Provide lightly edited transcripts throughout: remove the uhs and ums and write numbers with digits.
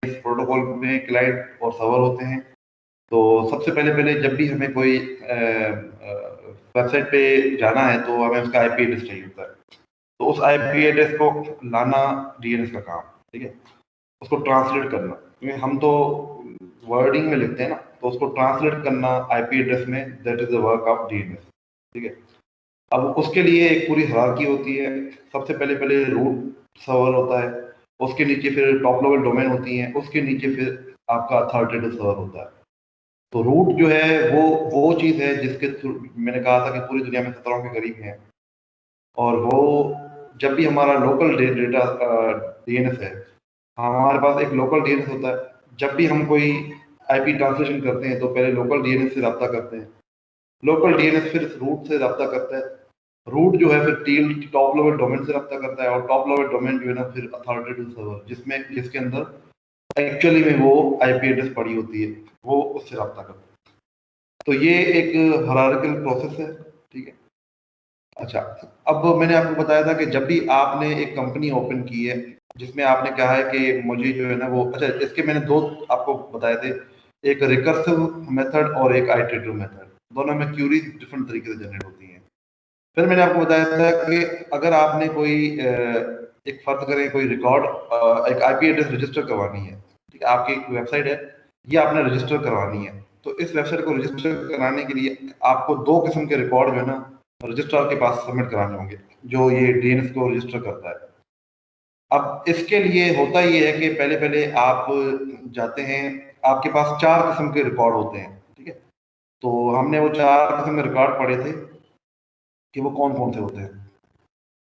Protocol में client और server होते हैं। तो सबसे पहले जब भी हमें कोई वेबसाइट पे जाना है तो हमें उसका आईपी एड्रेस चाहिए होता है। तो उस आईपी एड्रेस को लाना डीएनएस का काम, ठीक है। उसको ट्रांसलेट करना, क्योंकि हम तो वर्डिंग में लिखते हैं ना, तो उसको ट्रांसलेट करना आईपी एड्रेस में, that is the work of DNS, ठीक है। अब उसके लिए एक पूरी हायरार्की होती है। सबसे पहले रूट सर्वर होता है, उसके नीचे फिर टॉप लेवल डोमेन होती है, उसके नीचे फिर आपका अथॉरिटेटिव सर्वर होता है। तो रूट जो है वो चीज है जिसके थ्रू मैंने कहा था कि पूरी दुनिया में खतरों के करीब है। और वो जब भी हमारा लोकल डेटा डीएनएस है, हमारे पास एक लोकल डीएनएस होता है। जब भी हम कोई आईपी ट्रांसलेशन करते हैं तो पहले लोकल डीएनएस से रब्ता करते हैं, लोकल डीएनएस फिर रूट से रब्ता करता है, रूट जो है फिर टील टॉप लेवल डोमेन से रब्ता करता है, और टॉप लेवल डोमेन जो है ना फिर अथॉरिटेटिव सर्वर, जिसके अंदर एक्चुअली में वो आईपी एड्रेस पड़ी होती है, वो उससे रब्ता करता है। तो ये एक हायरार्किकल प्रोसेस है, ठीक है। अच्छा, अब मैंने आपको बताया था कि जब भी आपने एक कंपनी ओपन की है जिसमें आपने कहा है कि मुझे जो है ना वो, अच्छा इसके मैंने दो आपको बताए थे, एक रिकर्सिव मेथड और एक आइटरेटिव मेथड। दोनों में क्यूरी डिफरेंट तरीके से जनरेट होती हैं। फिर मैंने आपको बताया था कि अगर आपने कोई एक फर्ज करें कोई रिकॉर्ड, एक आईपी एड्रेस रजिस्टर करवानी है, ठीक है, आपकी एक वेबसाइट है, ये आपने रजिस्टर करवानी है। तो इस वेबसाइट को रजिस्टर कराने के लिए आपको दो किस्म के रिकॉर्ड जो है ना रजिस्ट्रार के पास सबमिट कराने होंगे, जो ये डीएनएस को रजिस्टर करता है। अब इसके लिए होता ये है कि पहले पहले आप जाते हैं, आपके पास चार किस्म के रिकॉर्ड होते हैं, ठीक है। तो हमने वो चार किस्म के रिकॉर्ड पढ़े थे कि वो कौन कौन से होते हैं।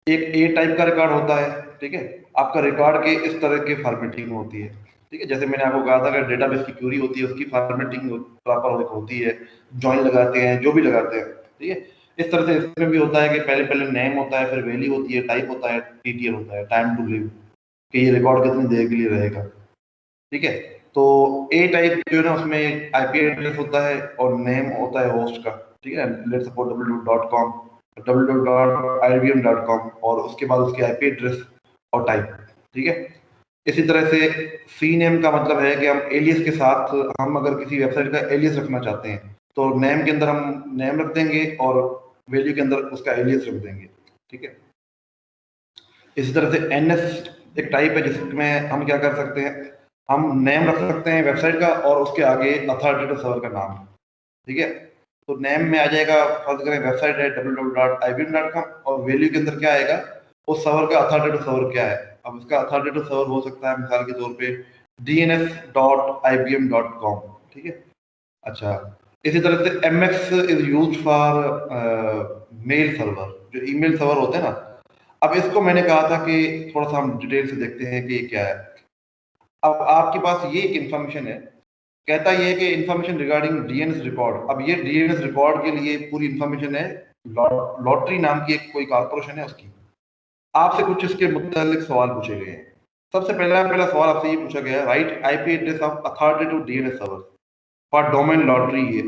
एक ए टाइप का रिकॉर्ड होता है, ठीक है, आपका रिकॉर्ड के इस तरह की फॉर्मेटिंग होती है, ठीक है। जैसे मैंने आपको कहा था कि डेटाबेस की क्यूरी होती है, उसकी फॉर्मेटिंग प्रॉपर होती है, जॉइन लगाते हैं, जो भी लगाते हैं, ठीक है। इस तरह से इसमें भी होता है कि पहले पहले नेम होता है, फिर वैल्यू होती है, टाइप होता है, टीटीएल होता है, टाइम टू लिव, कि ये रिकॉर्ड कितनी देर के लिए रहेगा, ठीक है। तो ए टाइप जो है ना उसमें आईपी एड्रेस होता है और नेम होता है होस्ट का, ठीक है, लेट्स सपोज www.com, www.ibm.com, और उसके बाद उसकी आईपी एड्रेस और टाइप, ठीक है। इसी तरह से सी नेम का मतलब है कि हम एलियस के साथ, हम अगर किसी वेबसाइट का एलियस रखना चाहते हैं तो नेम के अंदर हम नेम रख देंगे और वैल्यू के अंदर उसका एलियस रख देंगे, ठीक है। इसी तरह से एनएस एक टाइप है जिसमें हम क्या कर सकते हैं, हम नेम रख सकते हैं वेबसाइट का और उसके आगे अथॉरिटेटिव सर्वर का नाम, ठीक है। तो नेम में आ जाएगा, फर्ज करें वेबसाइट है www.ibm.com, और वैल्यू के अंदर क्या आएगा, उस सर्वर का अथॉरिटेटिव सर्वर क्या है। अब उसका अथॉरिटेटिव सर्वर हो सकता है मिसाल के तौर पे dns.ibm.com, ठीक है। अच्छा, इसी तरह से mx is used for male server, जो ईमेल सर्वर होते हैं ना। अब इसको मैंने कहा था कि थोड़ा सा हम डिटेल से देखते हैं कि ये क्या है। अब आपके पास ये एक इंफॉर्मेशन है, कहता ये है कि इंफॉर्मेशन रिगार्डिंग डीएनएस रिकॉर्ड। अब ये डीएनएस रिकॉर्ड के लिए पूरी इंफॉर्मेशन है, लॉटरी नाम की एक कोई कॉर्पोरेशन है उसकी। आपसे कुछ इसके मुतालिक सवाल पूछे गए हैं। सबसे पहला सवाल आपसे ये पूछा गया है, right IP address of authoritative DNS server for domain lottery. ये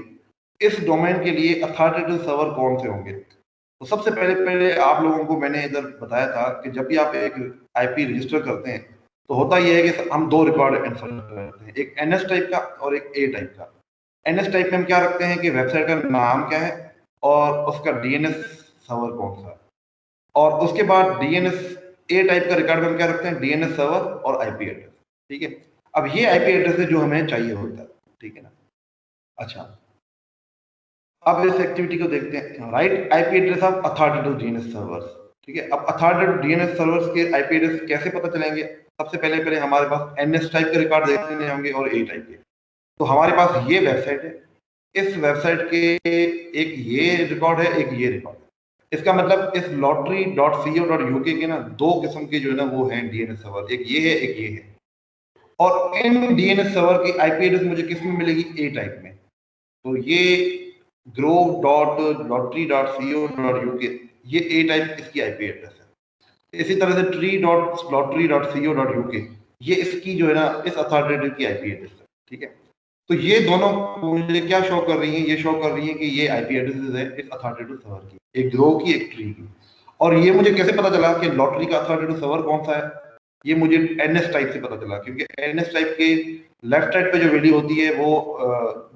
इस डोमेन के लिए अथॉरिटेटिव सर्वर कौन से होंगे। तो सबसे पहले आप लोगों को मैंने इधर बताया था कि जब भी आप एक आईपी रजिस्टर करते हैं तो होता यह है कि हम दो रिकॉर्ड एंटर करते हैं, एक एनएस टाइप का और एक ए टाइप का। एनएस टाइप में हम क्या रखते हैं कि वेबसाइट का नाम क्या है और उसका डीएनएस सर्वर कौन सा है, और उसके बाद डीएनएस ए टाइप का रिकॉर्ड में हम क्या रखते हैं, डीएनएस सर्वर और आईपी एड्रेस, ठीक है। अब ये आईपी एड्रेस है जो हमें चाहिए होता है, ठीक है ना। अच्छा, अब इस एक्टिविटी को देखते हैं, right IP address of authoritative DNS servers, ठीक है। अब अथॉरिटेटिव डीएनएस सर्वर्स के आईपी एड्रेस कैसे पता चलेंगे। सबसे पहले हमारे पास एनएस टाइप के रिकॉर्ड देखने होंगे और ए टाइप के। तो हमारे पास ये वेबसाइट है, इस वेबसाइट के एक ये रिकॉर्ड है, एक ये रिकॉर्ड है। इसका मतलब इस lottery.co.uk के ना दो किस्म के जो है ना वो हैं डीएनएस सर्वर, एक ये है एक ये है। और इन डीएनएस सर्वर की आईपी एड्रेस मुझे किस में मिलेगी, ए टाइप में। तो ये grove.lottery.co.uk, ये ए टाइप इसकी आईपी एड्रेस है। इसी तरह से tree.lottery.co.uk, ये इसकी जो है ना इस अथॉरिटेटिव की आईपी एड्रेस है, ठीक है। तो ये दोनों मुझे क्या शो कर रही है, ये शो कर रही है कि ये आईपी एड्रेसेस है इस अथॉरिटेटिव सर्वर की, एक ग्रोव की एक ट्री की। और ये मुझे कैसे पता चला कि लॉटरी का अथॉरिटेटिव सर्वर कौन सा है, ये मुझे NS टाइप से पता चला, क्योंकि NS टाइप के लेफ्ट साइड पे जो वैल्यू होती है वो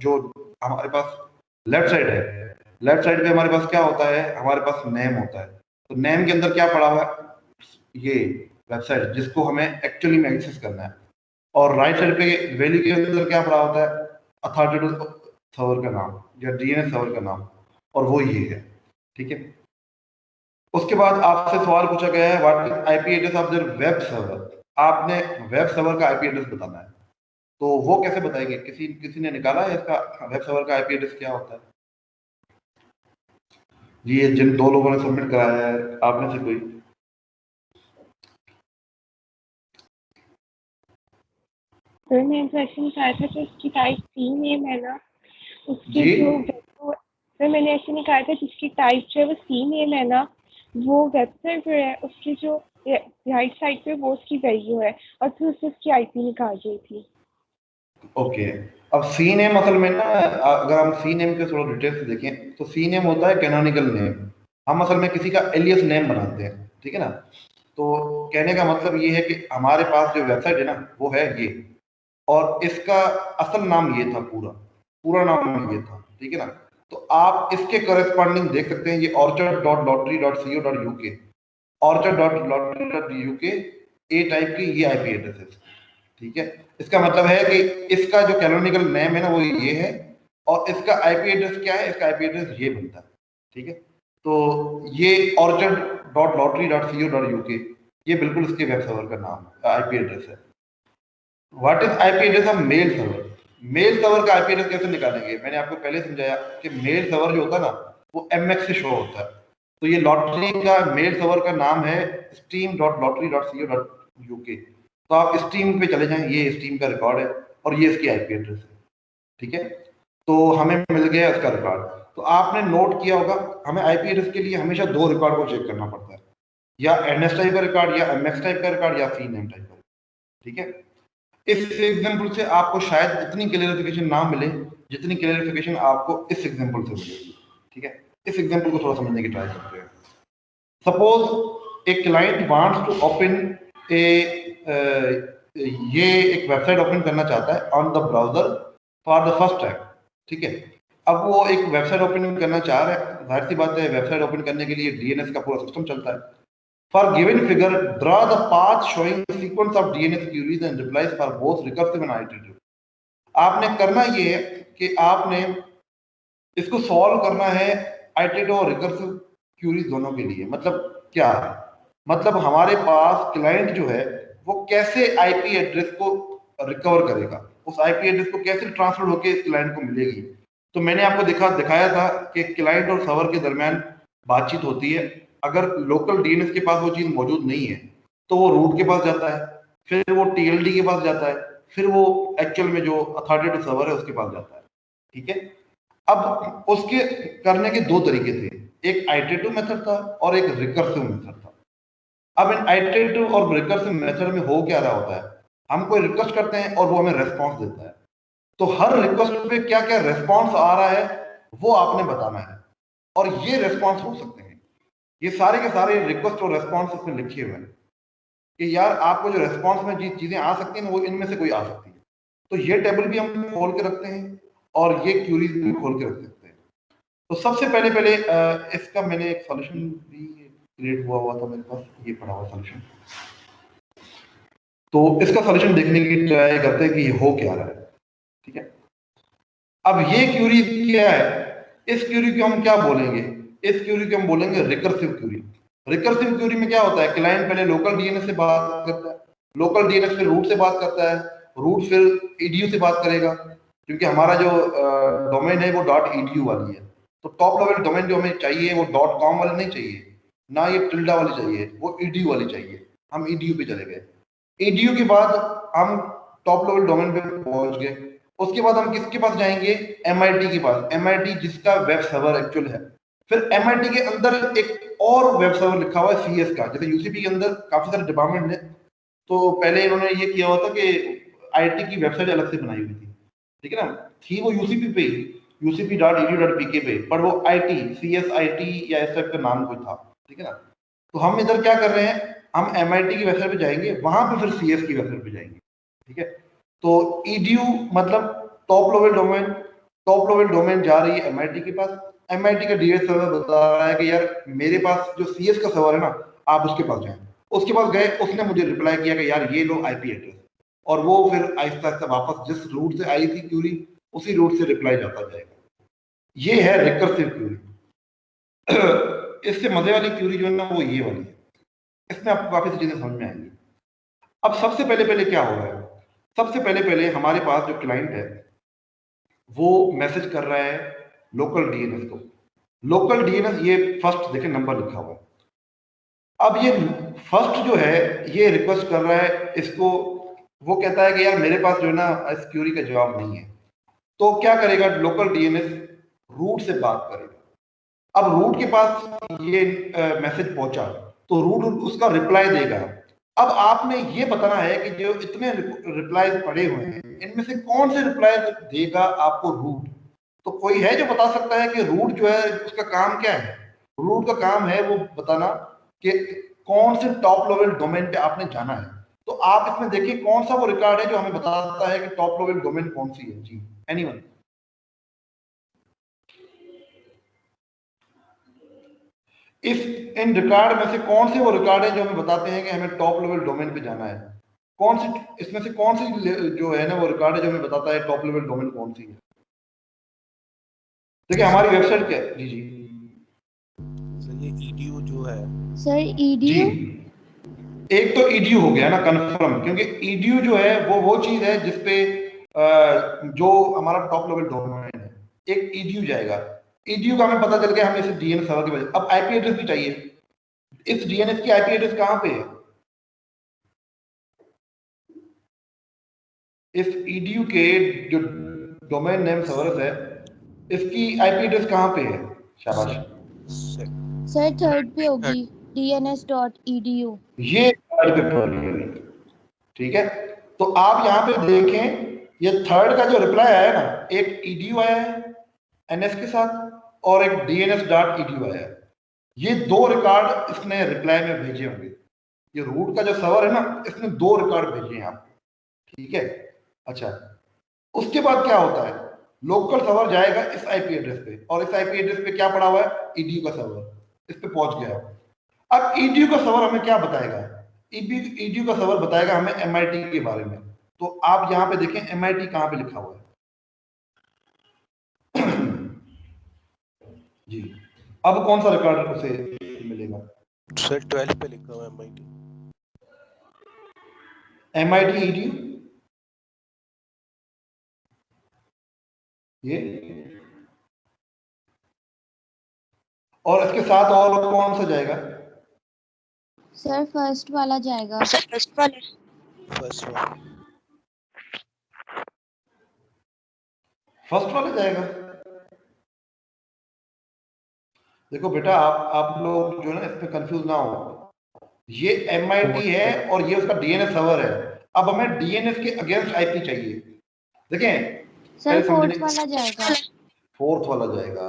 जो हमारे पास लेफ्ट साइड है, लेफ्ट साइड पे हमारे पास क्या होता है, हमारे पास नेम होता है। तो नेम के अंदर क्या पड़ा हुआ है, ये वेबसाइट जिसको हमें एक्चुअली में एक्सेस करना है। और राइट साइड पे वैल्यू के अंदर क्या पड़ा होता है, अथॉरिटेटिव सर्वर का नाम या DNS सर्वर का नाम, और वो ये है। ठीक है, उसके बाद आपसे सवाल पूछा गया है what is IP address of their web server. आपने वेब सर्वर का आईपी एड्रेस बताना है, तो वो कैसे बताएंगे, किसी किसी ने निकाला है इसका वेब सर्वर का आईपी एड्रेस क्या होता है? जी, ये जिन 2 लोगों ने सबमिट कराया है, आप में से कोई? सर मैंने क्वेश्चन निकाला था कि उसकी टाइप सी नेम है ना, उसकी जी जो सर मैंने ऐसे निकाला था जिसकी टाइप जो है वो सी नेम है ना, वो वेबसाइट जो है उसकी जो राइट साइड पे वो उसकी वैल्यू है, और फिर उससे उसकी आईपी निकाल रही थी। ओके, अब सी नेम असल में ना, अगर हम सी नेम के थोड़ा डिटेल से देखें तो सी नेम होता है कैनोनिकल नेम। हम असल में किसी का एलियस नेम बनाते हैं, ठीक है ना। तो कहने का मतलब ये है कि हमारे पास जो वेबसाइट है ना वो है ये, और इसका असल नाम ये था, पूरा पूरा नाम ये था, ठीक है ना। तो आप इसके करस्पॉन्डिंग देख सकते हैं, ये orchard.lottery.co.uk, orchard.lottery.uk ए टाइप की ये आईपी एड्रेस है, ठीक है। इसका मतलब है कि इसका जो कैनोनिकल नेम है ना वो ये है, और इसका आईपी एड्रेस क्या है, इसका आईपी एड्रेस ये बनता है, ठीक है। तो ये orchard.lottery.co.uk ये बिल्कुल इसके वेब सर्वर का नाम आईपी एड्रेस है। What is IP address of mail server. Mail server का आईपी एड्रेस कैसे निकालेंगे, मैंने आपको पहले समझाया कि मेल सर्वर जो होता है ना वो MX से शो होता है। तो ये लॉटरी का मेल सर्वर का नाम है steam.lottery.co.uk। तो आप स्टीम पे चले जाएं, ये स्टीम का रिकॉर्ड है और ये इसकी आईपी एड्रेस है, ठीक है। तो हमें मिल गया इसका रिकॉर्ड। तो आपने नोट किया होगा हमें आईपी एड्रेस के लिए हमेशा 2 रिकॉर्ड को चेक करना पड़ता है, या NS टाइप का रिकॉर्ड या MX टाइप का रिकॉर्ड या सी नेम टाइप का, ठीक है। इस एग्जांपल से आपको शायद इतनी क्लियरिफिकेशन ना मिले जितनी क्लियरिफिकेशन आपको इस एग्जांपल से मिलेगी, ठीक है। इस एग्जांपल को थोड़ा समझने की ट्राई करते हैं। Suppose a client wants to open a ये एक वेबसाइट ओपन करना चाहता है on the browser for the first time, ठीक है। अब वो एक वेबसाइट ओपन करना चाह रहा है, जाहिर सी बात है वेबसाइट ओपन करने के लिए DNS का पूरा सिस्टम चलता है। For given figure, draw the path showing sequence of DNS queries and replies for both recursive and iterative। आपने करना ये है कि आपने इसको सॉल्व करना है iterative और recursive क्यूरीज दोनों के लिए। मतलब क्या, मतलब हमारे पास क्लाइंट जो है वो कैसे आईपी एड्रेस को रिकवर करेगा, उस आईपी एड्रेस को कैसे ट्रांसफर होकर इस क्लाइंट को मिलेगी। तो मैंने आपको दिखाया था कि क्लाइंट और सर्वर के दरमियान बातचीत होती है। अगर लोकल DNS के पास वो चीज मौजूद नहीं है तो वो रूट के पास जाता है, फिर वो TLD के पास जाता है, फिर वो एक्चुअल में जो अथॉरिटेटिव सर्वर है उसके पास जाता है, ठीक है। अब उसके करने के 2 तरीके थे, एक आइटरेटिव मेथड था और एक रिकर्सिव मेथड था। अब इन आइटरेटिव और रिकर्सिव मेथड में हो क्या रहा होता है, हम कोई रिक्वेस्ट करते हैं और वो हमें रेस्पॉन्स देता है। तो हर रिक्वेस्ट पे क्या क्या रेस्पॉन्स आ रहा है वो आपने बताना है, और ये रेस्पॉन्स हो सकते हैं, ये सारे के सारे रिक्वेस्ट और रेस्पॉन्स उसमें लिखे हुए हैं कि यार आपको जो रेस्पॉन्स में चीजें आ सकती हैं वो इनमें से कोई आ सकती है। तो ये टेबल भी हम खोल के रखते हैं और ये क्यूरीज भी खोल के रख सकते हैं। तो सबसे पहले इसका मैंने एक सॉल्यूशन भी क्रिएट हुआ था मेरे पास, ये पड़ा हुआ सॉल्यूशन। तो इसका सॉल्यूशन देखने की ट्राई करते हैं कि ये हो क्या रहा है, ठीक है। अब ये क्यूरी क्या है, इस क्यूरी को हम क्या बोलेंगे, इस क्यूरी को हम बोलेंगे रिकर्सिव क्यूरी। रिकर्सिव क्यूरी में क्या होता है, क्लाइंट पहले लोकल DNS से बात करता है, लोकल DNS फिर रूट से बात करता है, रूट फिर EDU से बात करेगा, क्योंकि हमारा जो डोमेन है वो .edu वाली है। तो टॉप लेवल डोमेन जो हमें चाहिए वो .com वाली नहीं चाहिए, ना ये टिल्डा वाली चाहिए, वो EDU वाली चाहिए। हम EDU पे चले गए, EDU के बाद हम टॉप लेवल डोमेन पे पहुंच गए। उसके बाद हम किसके पास जाएंगे, MIT के पास, MIT जिसका वेब सर्वर एक्चुअल है। फिर MIT के अंदर एक और वेब सर्वर लिखा हुआ है CS का, जैसे UCP के अंदर काफी सारे डिपार्टमेंट है। तो पहले इन्होंने ये किया हुआ था कि IT की वेबसाइट अलग से बनाई हुई थी, ठीक है ना, थी वो UCP पे, ucp.edu.pk पे, पर वो IT CSIT या इस टाइप का नाम कोई था, ठीक है ना। तो हम इधर क्या कर रहे हैं, हम MIT की वेबसाइट पे जाएंगे, वहां पे फिर CS की वेबसाइट पे जाएंगे, ठीक है। तो edu मतलब top level domain, top level domain जा रही है MIT के पास, MIT का डीएस सर्वर बता रहा है कि यार मेरे पास जो CS का सर्वर है ना, आप उसके पास जाएं। उसके पास गए, उसने मुझे रिप्लाई किया कि यार ये लो IP एड्रेस, और वो फिर आहिस्ता आहिस्ता वापस जिस रूट से आई थी क्यूरी, उसी रूट से रिप्लाई जाता जाएगा। ये है रिकर्सिव क्यूरी। इससे मजे वाली क्यूरी जो है ना वो ये वाली है, इसमें आपको काफी चीजें समझ में आएंगी। अब सबसे पहले पहले क्या हो रहा है, सबसे पहले पहले हमारे पास जो क्लाइंट है वो मैसेज कर रहा है लोकल DNS को। लोकल DNS ये फर्स्ट देखें नंबर लिखा हुआ है। अब ये फर्स्ट जो है ये रिक्वेस्ट कर रहा है इसको, वो कहता है कि यार मेरे पास जो है ना इस क्यूरी का जवाब नहीं है। तो क्या करेगा लोकल DNS, रूट से बात करेगा। अब रूट के पास ये मैसेज पहुंचा तो रूट उसका रिप्लाई देगा। अब आपने ये बताना है कि जो इतने रिप्लाई पड़े हुए हैं इनमें से कौन से रिप्लाई देगा आपको रूट। तो कोई है जो बता सकता है कि रूट जो है उसका काम क्या है? रूट का काम है वो बताना कि कौन से टॉप लेवल डोमेन पे आपने जाना है। तो आप इसमें देखिए कौन सा वो रिकॉर्ड है जो हमें बताता है कि टॉप लेवल डोमेन कौन सी है। जी एनीवन? इस इन रिकॉर्ड में से कौन से वो रिकॉर्ड है जो हमें बताते हैं कि हमें टॉप लेवल डोमेन पे जाना है? कौन सी इसमें से कौन सी जो है ना वो रिकॉर्ड है जो हमें बताता है टॉप लेवल डोमेन कौन सी है? देखिए हमारी वेबसाइट क्या है। जी जी सर ये edu जो है सर जी, edu एक तो edu हो गया ना कंफर्म, क्योंकि edu जो है वो चीज है जिसपे जो हमारा टॉप लेवल डोमेन है, एक edu जाएगा। edu का हमें पता चल गया, हमें इसे DNS सर्वर की वजह। अब IP एड्रेस भी चाहिए। इस DNS की IP एड्रेस कहाँ पे है? इस edu के जो डोमेन नेम सर्वर है इसकी IP एड्रेस कहाँ पे है? शाबाश। सर थर्ड पे होगी dns.edu। ये थर्ड पे पड़ गई, ठीक है। तो आप यहाँ पे देखें ये थर्ड का जो रिप्लाई आया ना, एक edu आया है NS के साथ और एक dns.edu आया है। ये दो रिकॉर्ड इसने रिप्लाई में भेजे होंगे। ये रूट का जो सर्वर है ना इसने दो रिकॉर्ड भेजे हैं आपको, ठीक है। अच्छा, उसके बाद क्या होता है, लोकल सर्वर जाएगा इस IP एड्रेस पे, और इस IP एड्रेस पे क्या पड़ा हुआ है? edu का सर्वर, इस पे पहुंच गया। अब edu का सर्वर हमें क्या बताएगा? edu का सर्वर बताएगा हमें MIT के बारे में। तो आप यहाँ पे देखें MIT कहाँ पे लिखा हुआ है। जी, अब कौन सा रिकॉर्ड उसे मिलेगा? सर 12 पे लिखा हुआ है MIT edu, ये, और इसके साथ और कौन सा जाएगा? सर फर्स्ट वाला जाएगा। फर्स्ट वाला फर्स्ट वाला जाएगा। देखो बेटा आप लोग जो है ना इसमें कंफ्यूज ना हो, ये MIT है और ये उसका DNS सर्वर है। अब हमें DNS के अगेंस्ट IP चाहिए। देखें सर फोर्थ वाला जाएगा। फोर्थ वाला जाएगा।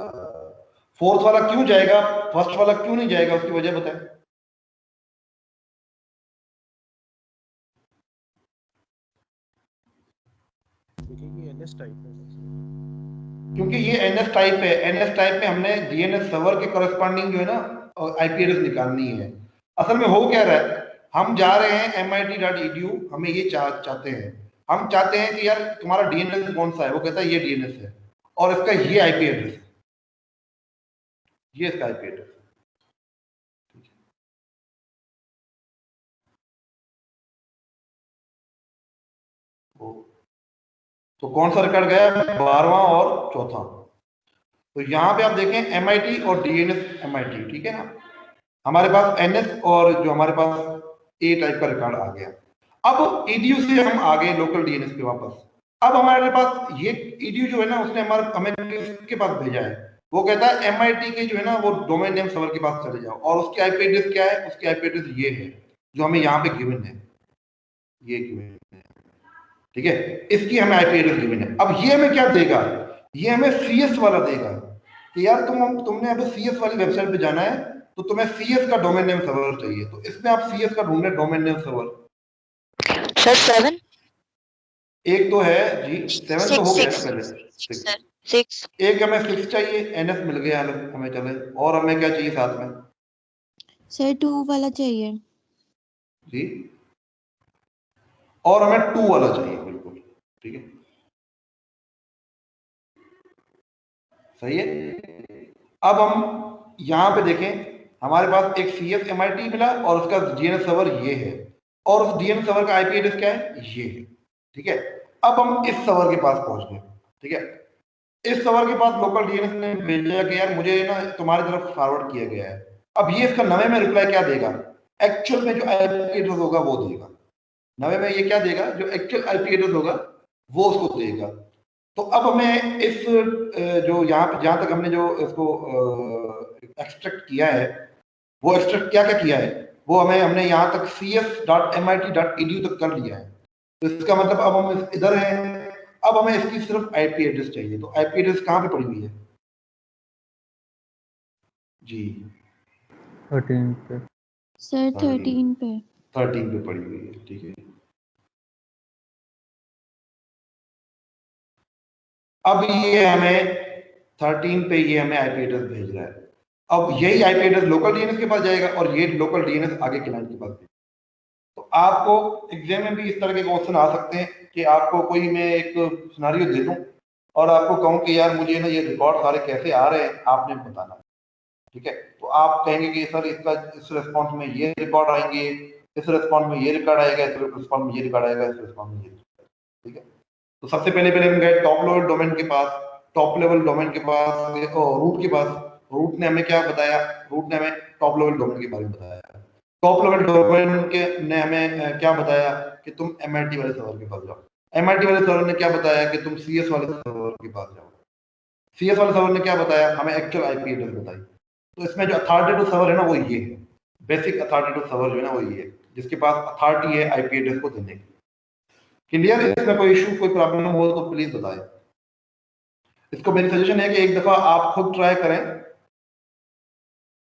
फोर्थ वाला क्यों जाएगा, फर्स्ट वाला क्यों नहीं जाएगा, उसकी वजह बताएं। क्योंकि ये NS टाइप है। NS टाइप में हमने DNS सर्वर के कॉरेस्पॉन्डिंग जो है ना IP एड्रेस निकालनी है। असल में हो क्या रहा है, हम जा रहे हैं MIT.edu, हमें ये चाहते हैं, हम चाहते हैं कि यार तुम्हारा DNS कौन सा है? वो कहता है ये DNS है और इसका ये IP एड्रेस है, ये इसका IP एड्रेस। तो कौन सा रिकॉर्ड गया? 12वां और चौथा। तो यहाँ पे आप देखें MIT और DNS MIT, ठीक है ना। हमारे पास NS और जो हमारे पास A टाइप का रिकॉर्ड आ गया। अब edu से हम आ गए लोकल DNS पे वापस। अब हमारे पास ये edu जो है ना उसने हमें किसके पास भेजा है? वो कहता है MIT के जो है ना वो डोमेन नेम सर्वर के पास चले जाओ, और उसकी IP एड्रेस क्या है? उसकी IP एड्रेस ये है जो हमें यहाँ पे गिवन है, ये गिवन है, ठीक है। इसकी हमें IP एड्रेस गिवन है। अब ये हमें क्या देगा? ये हमें CS वाला देगा कि यार तुमने अभी CS वाली वेबसाइट पे जाना है, तो तुम्हें CS का डोमेन नेम सर्वर चाहिए, तो इसमें आप CS का ढूंढ रहे डोमेन नेम सर्वर। सर 7 एक तो है जी, 7 तो हो गया ना पहले, 6 एक हमें 6 चाहिए, NS मिल गया हमें, चले, और हमें क्या चाहिए साथ में सर 2 वाला चाहिए जी, और हमें 2 वाला चाहिए, बिल्कुल ठीक है, सही है। अब हम यहाँ पे देखें, हमारे पास एक CS MIT मिला और उसका DNS सर्वर ये है, और उस DNS सर्वर का IP एड्रेस क्या है, ये है, ठीक है। अब हम इस सर्वर के पास पहुंच गए, ठीक है। इस सर्वर के पास लोकल DNS ने भेजा कि यार मुझे ना तुम्हारी तरफ फॉरवर्ड किया गया है। अब ये इसका नवे में रिप्लाई क्या देगा, एक्चुअल में जो IP एड्रेस होगा वो देगा, नवे में ये क्या देगा, जो एक्चुअल IP एड्रेस होगा वो उसको देगा। तो अब हमें इस जो यहाँ पे जहाँ तक हमने जो इसको एक्सट्रैक्ट किया है, वो एक्सट्रैक्ट क्या क्या किया है, वो हमने यहाँ तक cs.mit.edu तक कर लिया है। तो इसका मतलब अब हम इधर हैं, अब हमें इसकी सिर्फ IP एड्रेस चाहिए। तो IP एड्रेस कहाँ पे पड़ी हुई है जी, 13 पे सर 13 पे 13 पे पड़ी हुई है, ठीक है। अब ये हमें 13 पे ये हमें IP एड्रेस भेज रहा है। अब यही IP एड्रेस लोकल DNS के पास जाएगा और ये लोकल DNS आगे क्लाइंट के पास जाएगा। तो आपको एग्जाम में भी इस तरह के क्वेश्चन आ सकते हैं कि आपको कोई मैं एक सिनारियो दे दूं और आपको कहूं कि यार मुझे ना ये रिकॉर्ड सारे कैसे आ रहे हैं, आपने बताना, ठीक है। तो आप कहेंगे कि सर इसका इस रिस्पॉन्स में ये रिकॉर्ड आएंगे, इस रिस्पॉन्स में ये रिकॉर्ड आएगा, इस रिस्पॉन्स में ये रिकॉर्ड आएगा, इस रिस्पॉन्स में ये, ठीक है। तो सबसे पहले हम गए टॉप लेवल डोमेन के पास, टॉप लेवल डोमेन के पास रूट के पास। रूट ने हमें क्या बताया, रूट ने हमें टॉप लेवल डोमेन के बारे में बताया। टॉप लेवल डोमेन के ने हमें क्या बताया कि तुम MIT वाले सर्वर के पास जाओ। MIT वाले सर्वर ने क्या बताया कि तुम CS वाले सर्वर के पास जाओ। CS वाले सर्वर ने क्या बताया, हमें एक्चुअल IP एड्रेस बताई। तो इसमें जो अथॉरिटेटिव सर्वर है ना वो ये है, बेसिक अथॉरिटेटिव सर्वर जो है ना वो ये है, जिसके पास अथॉरिटी है IP एड्रेस को देने की। क्लियर है? इसमें कोई इशू कोई प्रॉब्लम हो तो प्लीज बताएं। इसको मेरी सजेशन है कि एक दफा आप खुद ट्राई करें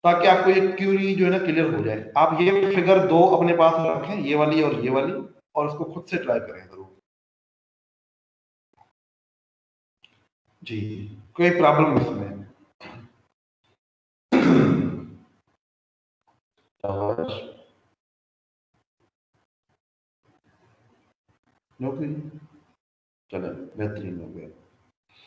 ताकि आपको ये क्यूरी जो है ना क्लियर हो जाए। आप ये फिगर 2 अपने पास रखें, ये वाली और ये वाली, और इसको खुद से ट्राई करें जरूर जी, कोई प्रॉब्लम इसमें चले, बेहतरीन हो गया।